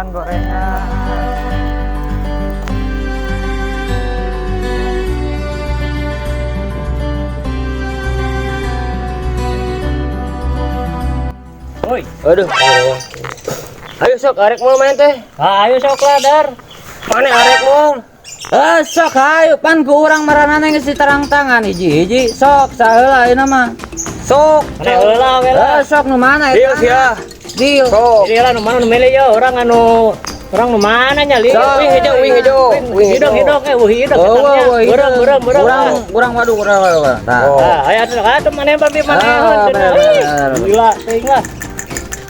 gorengan. Woi, Aduh. Ayo sok arek mau main teh. ayo sok ladar. Mana arek mau? Sok ayo pan ku urang maranana geus diterang tangan hiji-hiji sok saheula ayeuna mah. Sok. Mana heula we lah. Sok nu mana Deal eta? sia. Deal. Sok. Jadi lah nu mana nu milih yo orang nu mana nya li? Sok. Wih hijau. Hidung hidung berem. Kurang waduh. Tah. Oh. Aya atuh mana babi mana bener. gila teuing lah.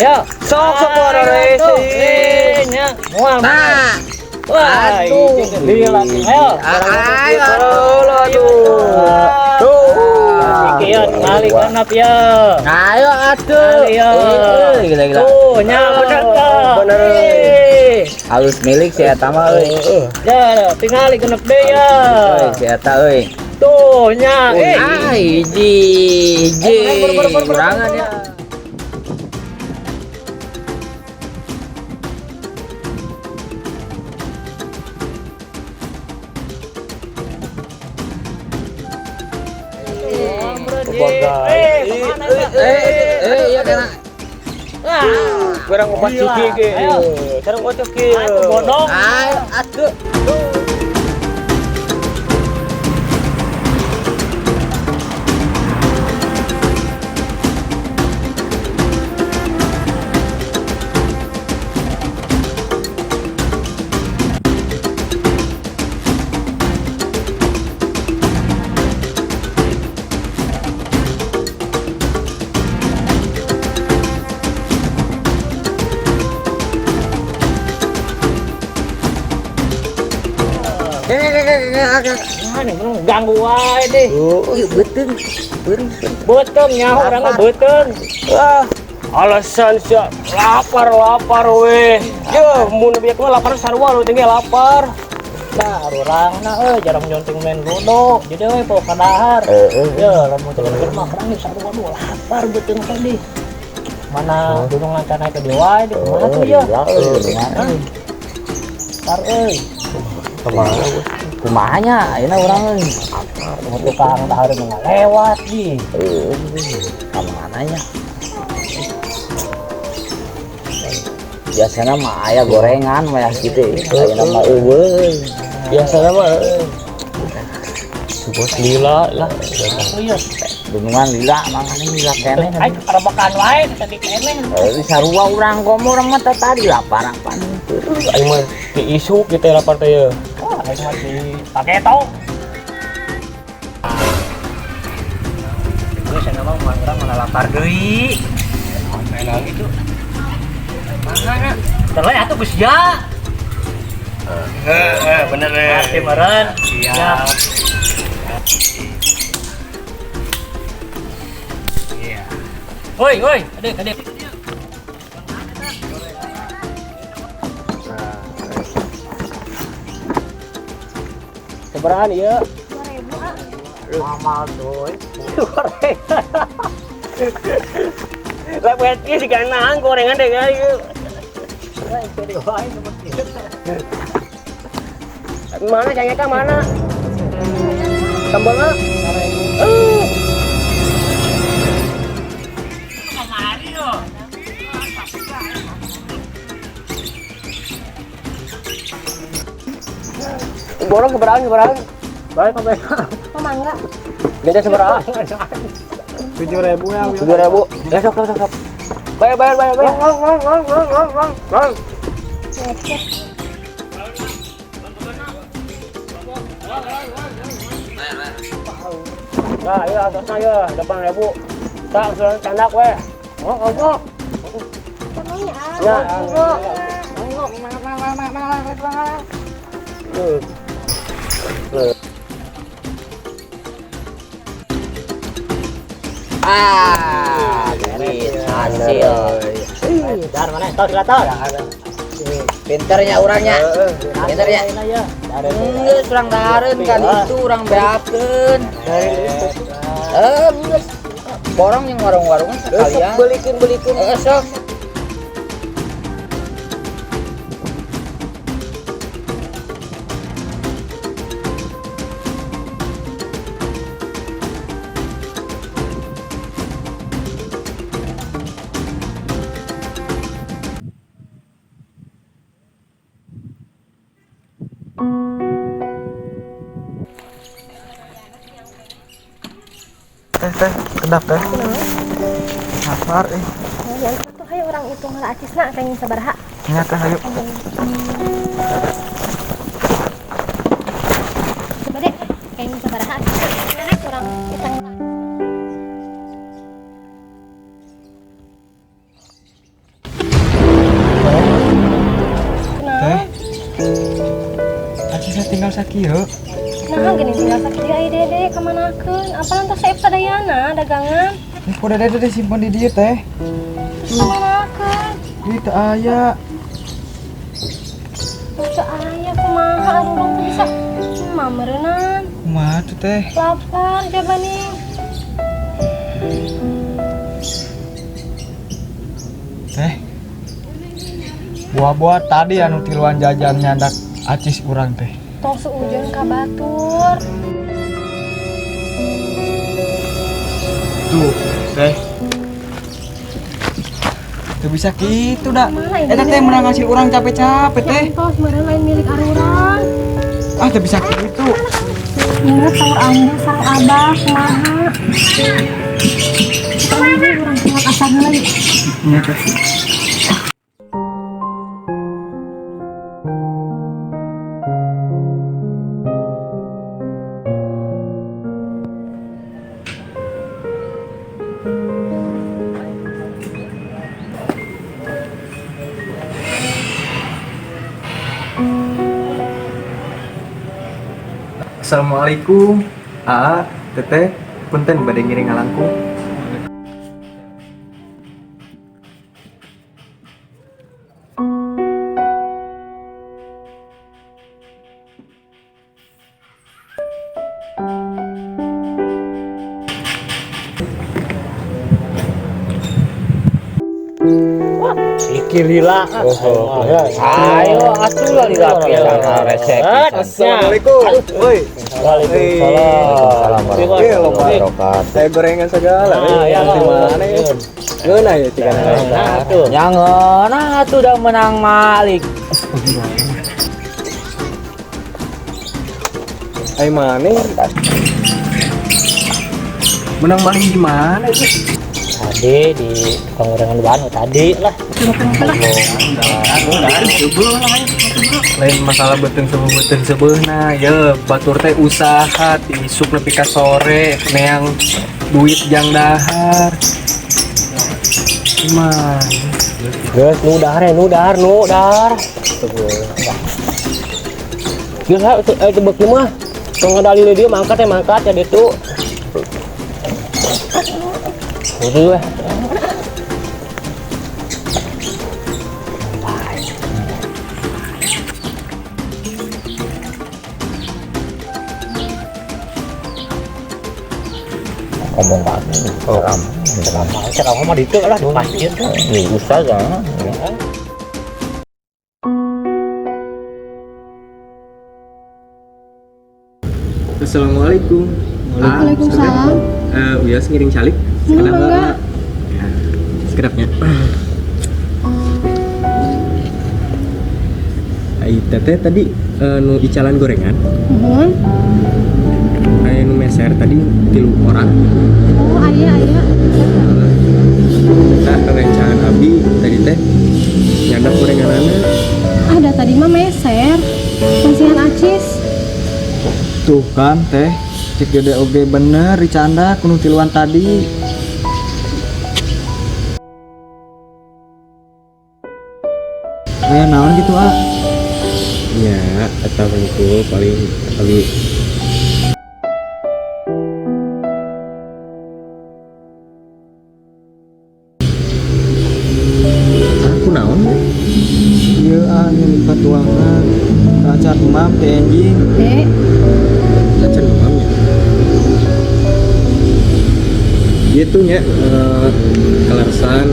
Yo, Sok ora racing. nya moal. Nah. Wah, Aduh. gila. Ayo. Aduh. Tuh. Kieu balik kana ya. Ayo atuh. Ayo. Gila. Tuh, nya bener tah. Bener. Halus milik si eta mah euy. Ya, tinggal genep deui ya. Si eta euy. Tuh, nya. Hiji. Kurangan ya. Iya kena. Kurang obat ciki ge. Kurang kocok ge. Bodong. Ayo atuh. Mana belum ganggu wae deh. Betul. Betung nya orangnya betung. Ah, alasan sia lapar weh. Yo, mun bieu mah lapar sarua lu tinggal lapar. Nah, urangna jarang nyonting main ludo. Jadi we poe kadahar. Ya, lamun teu keur mah urang geus sarua dua lapar betung tadi. Mana gunung lancana ke dewa di mana tuh ya? Tar euy. Kemana? Kumanya ayeuna urang euy. Tukang dahar mah lewat di. Ka mananya? Biasana mah aya gorengan mah kitu. Ayeuna mah eueuh. Biasana mah bos lila lah. Oh iya. Gunungan lila mangane lila keneh. Ai karabakan wae tadi keneh. Di sarua urang komo urang mah tadi lapar apa. Aing mah di isu kita lapar teh ye. Wah, aing mah dipake tau. Terus saya ngomong orang malah lapar deui. Enak gitu. Mana? Terus atuh geus ya. Bener Masih meren. Siap. Iya. Woi, adik. Seberaan ieu? Amal tuh. Lah buat ieu diganaan gorengan deh ieu. Mana cangnya mana? Sambelna? Borong seberang. Baik sampai. Oh mangga. Gede seberang. 7.000 ya. 7.000. Ya sok. Bayar. Nah, iya atasnya ya, 8.000. Tak, sudah candak we. Oh. Namanya Ya, Hasil. Dar mana? Tahu tidak tahu? Pinternya orangnya. Pinternya. Geus urang dahareun kali itu urang beapkeun. Geus. Borong yang warung-warung sekalian. belikeun. Sok. teh, kedap teh. Lapar Yang satu hayu orang itu ngalah acisna kayaknya sabaraha. Nya teh hayu. Coba deh, kayaknya sabaraha acisna. Nah, orang kita ngalah. Teh. Acisna tinggal sakieu. Nah, gini tinggal sakit dia dede kemanakeun? Apa lantas saeb sadayana dagangan? Ini kuda dede simpen di dieu teh. Kemanakeun? Di teu aya. Teu aya kumaha urang teh bisa mameureunnan. Kumaha tuh teh? Lapar jabani. Teh. Buah-buah tadi anu tiluan jajan nyandak acis urang teh. Tong seujeun ka batur. Tuh, teh. Tuh bisa gitu dah. Eta teh menang hasil urang capek-capek teh. Tos meureun lain milik arurang. Ah, teh bisa gitu. Ingat saur ambil sang abah kumaha. Ini urang kuat asarna lagi. Iya teh. Assalamualaikum. Teteh, punten bade ngiring ngalangkung. Iki lila. Ayo atuh lah dilapisan resep. Assalamualaikum. Woi. Waalaikumsalam. Iya, lomba rokat. Saya gorengan segala. Ya, Di mana ya? Geuna ya tiga Nah, tuh. Jangan atuh udah menang Malik. Ai mana? Menang maling di mana sih? Tadi di pengurangan Banu tadi lah. Lain masalah beuteung sebeuna ya batur teh usaha ti isuk nepi ka sore neang duit jang dahar. Gimana? Geus nudar. Geus ha itu beuki mah. Tong ngadalil dia mangkat ya ditu. Udah weh. Ngomong banget. Ceramah mah ditu lah di masjid tuh. Nih ustaz ya. Assalamualaikum. Waalaikumsalam. Uyas ngiring calik. Sekedap enggak? Sekedapnya. Ai teteh tadi nu icalan gorengan. Aya nu meser tadi 3 orang. Oh, aya. Kita kerencangan abi tadi teh nyandak gorenganana. Ada tadi mah meser. Pasian acis. Tuh kan teh cek gede oge bener dicanda kuno tiluan tadi. Aya naon gitu ya eta itu paling kali aku naon ieu angin patuangan kacar mam teh anjing kacar mam ya gitu nya kelarsan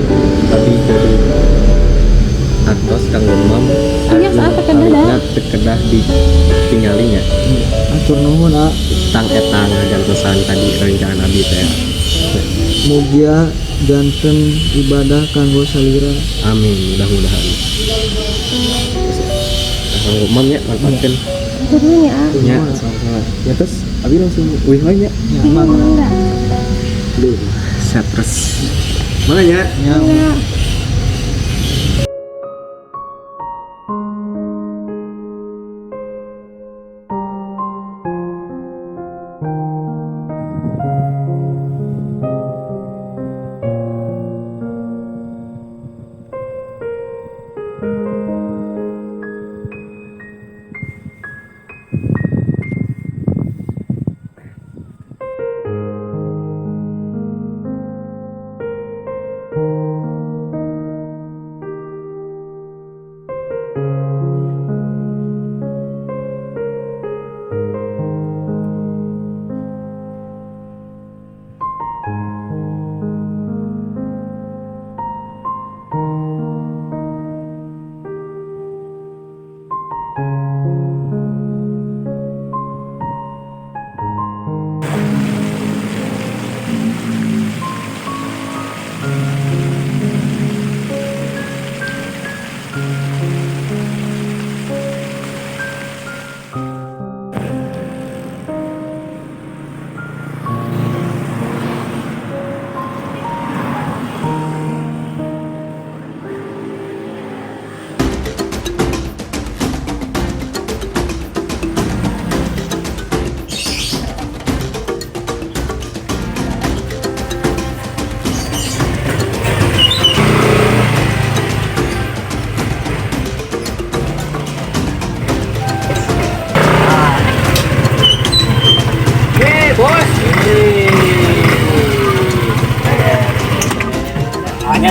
tapi dari atos kang mam Iya, saat tekedah dah. tekedah ditinggalinya atur nuhun tang etang gantosan tadi rencana abi teh mugia janten ibadah kanggo salira amin mudah-mudahan kanggo mam nya manfaatkeun Turun ya. nya ya terus abi langsung wih we nya Enggak. Stres. Makanya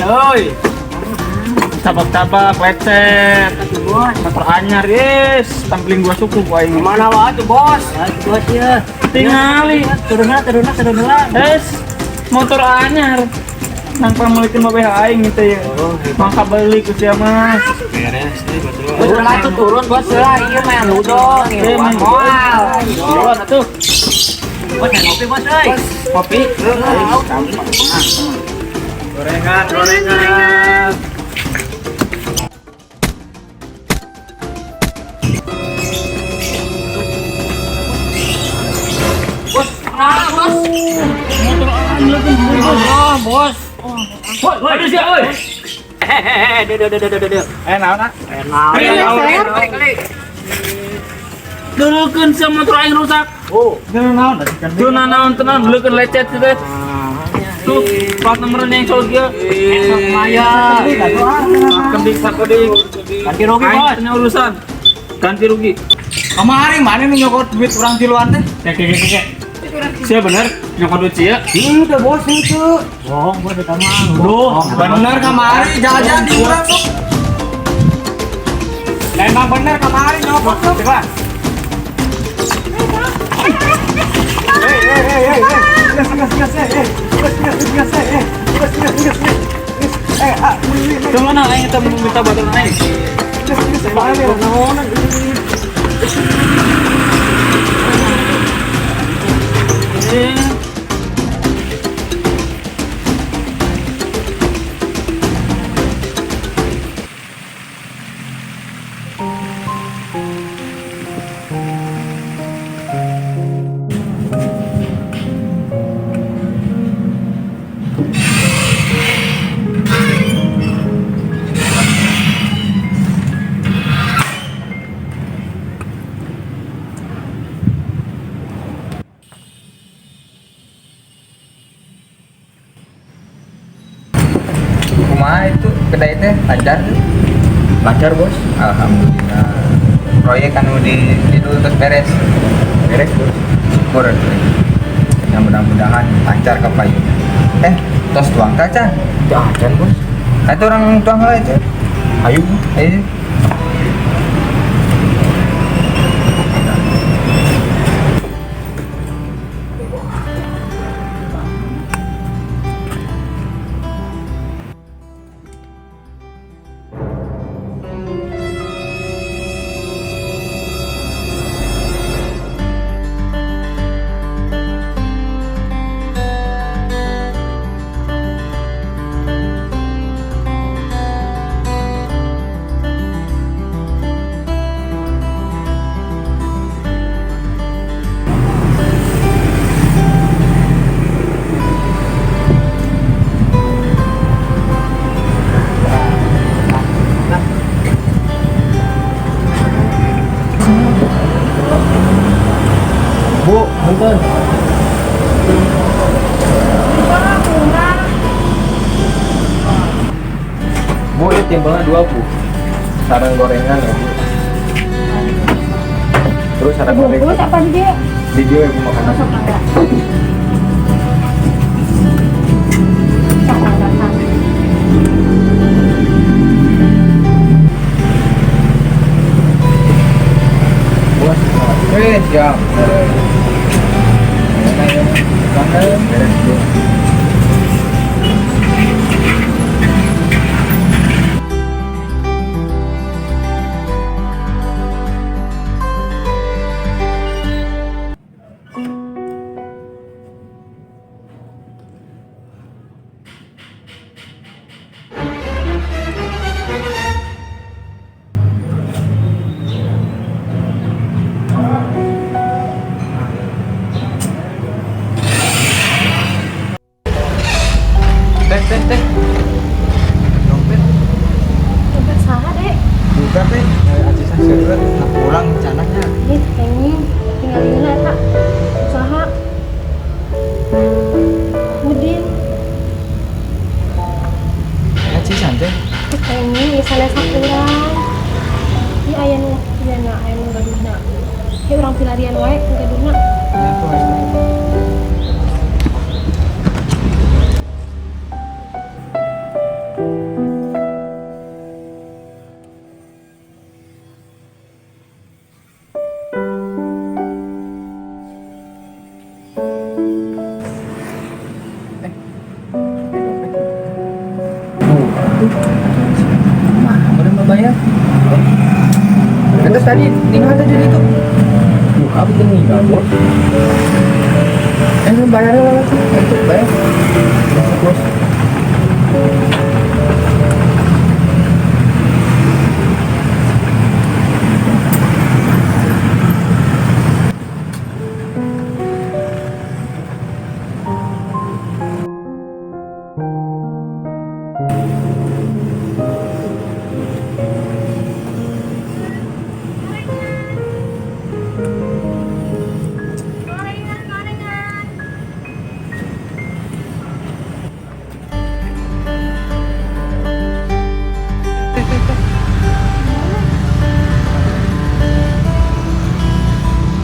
Oi. Tabak-tabak lecet. Motor anyar, yes. Tampilin gua suku gua ini. Mana wae tuh, Bos? Bos ya. Tingali. Turunlah. Es. Motor anyar. Nang pamilikin mobil aing gitu ya. Mangka beli ku sia mah. beres nih betul. Bos lah tuh turun bos lah, iya main ludong, moal. Turun atuh. Bos ngopi bos euy. Kopi. Gorengan. Bos. Woi, ada siapa, woi? Enak. Dulukeun sama motor aing rusak. Oh, naon? Tuh naon tenan dulukeun lecet teh. Tuh, plat nomornya yang soal dia. Maya. Kendik sakodik. Ganti rugi bos. Aing tanya urusan. Ganti rugi. Kemarin mana nih nyokot duit orang tiluan teh? Siapa bener? Nyokot duit sia? Itu bos itu. Bohong bos eta mah. Duh, bener kemarin jajan di urang tuh. Emang bener kemarin nyokot tuh. Coba. Kemana aing kita minta batur aing? Kumaha itu kedai teh lancar? Lancar bos. Alhamdulillah. Proyek anu di dulu terus beres. Beres bos. Syukur atuh. Ya mudah-mudahan lancar ke payung. Tos tuang kaca. Jajan bos. Itu orang tuang lah itu. Ayo. tuh. Bu, ini timbangnya 2 bu. Sarang gorengan ya bu. Terus sarang gorengan. Bungkus apa dia? Video ya bu makanan. Sama datang. Bos, siap. Beres dulu. Teh. Dompet. Dompet saha dek? Buka teh. Aji saya pulang rencananya. Ini tinggal di mana tak? Usaha. Udin. Aji santai. Ini misalnya sakurang. Ini ayah nu, iya nak ayah nu gaduna. Ini orang pilarian wae gaduna. Ya tuh. Udah mau bayar? Itu tadi tinggal aja di itu. Apa tuh nih bos? Bayar lah, itu bayar. Bos.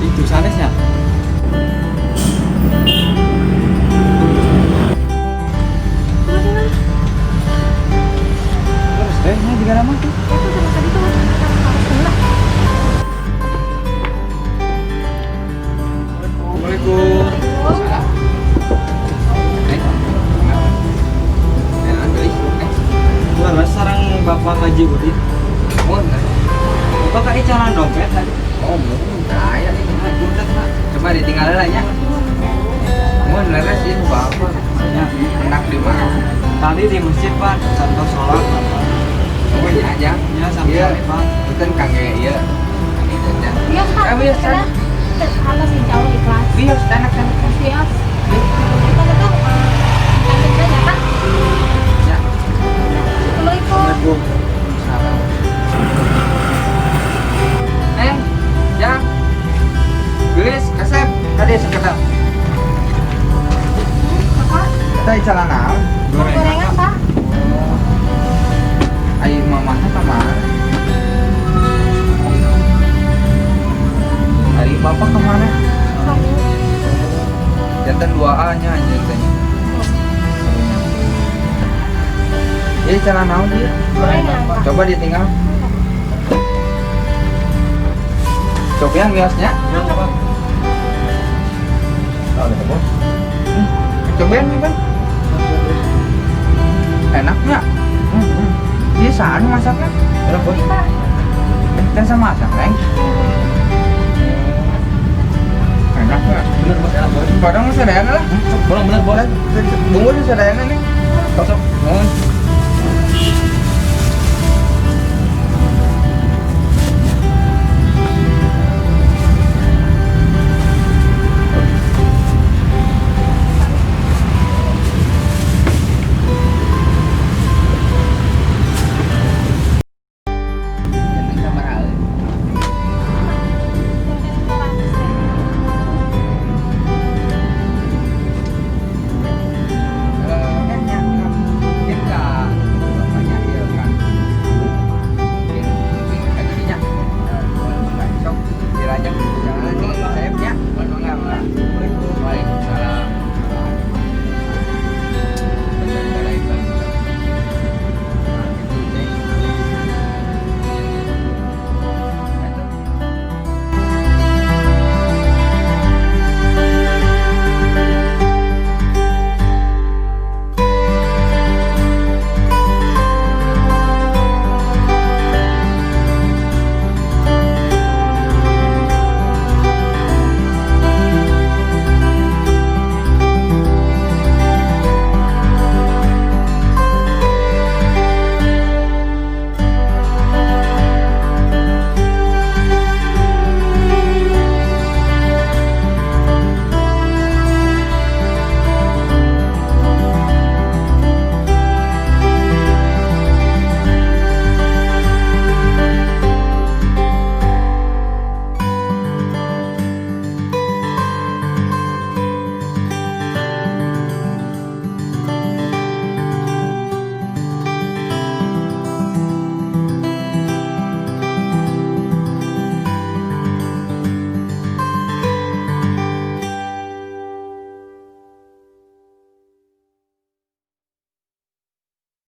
Itu sanesnya. Terus tehnya juga nama tuh. Itu sama tadi tuh harus kena. Assalamualaikum. Salam. Lalu sarang bapak ngaji budi. Bapak icaran dompet tadi. Oh, kaya nih budak nak. Coba ditinggalin aja. Mun leres ini bapak. Ya, enak di mana? Tadi di masjid pak, contoh sholat bapak. Oh, iya aja. Ya sampai Iya. pak. Bukan kang iya. Kang itu aja. Bias tak? Bias tak? Apa sih jauh ikhlas? Bios enak. Bias. Kita betul. Lanjut aja tak? Ya. Assalamualaikum. Salam. Ya. Gelis, kasep. Tadi sekedar. Apa? Tadi celana. Gorengan tak? Ayo mamahnya kemana? Hari bapak kemana? Kamu. Jantan 2A nya aja tanya. Ini celana naon dia? Gorengan tak? Coba ditinggal. Coba yang biasnya. Tahu deh bos. Coba yang kan. Enaknya. Dia saan masaknya. Berapa bos? Kita sama masak, Neng. Enaknya. Bener bos, enak bos. Padahal sadayana lah. Bener bos. Bungkus sadayana nih. Kosong. Oh,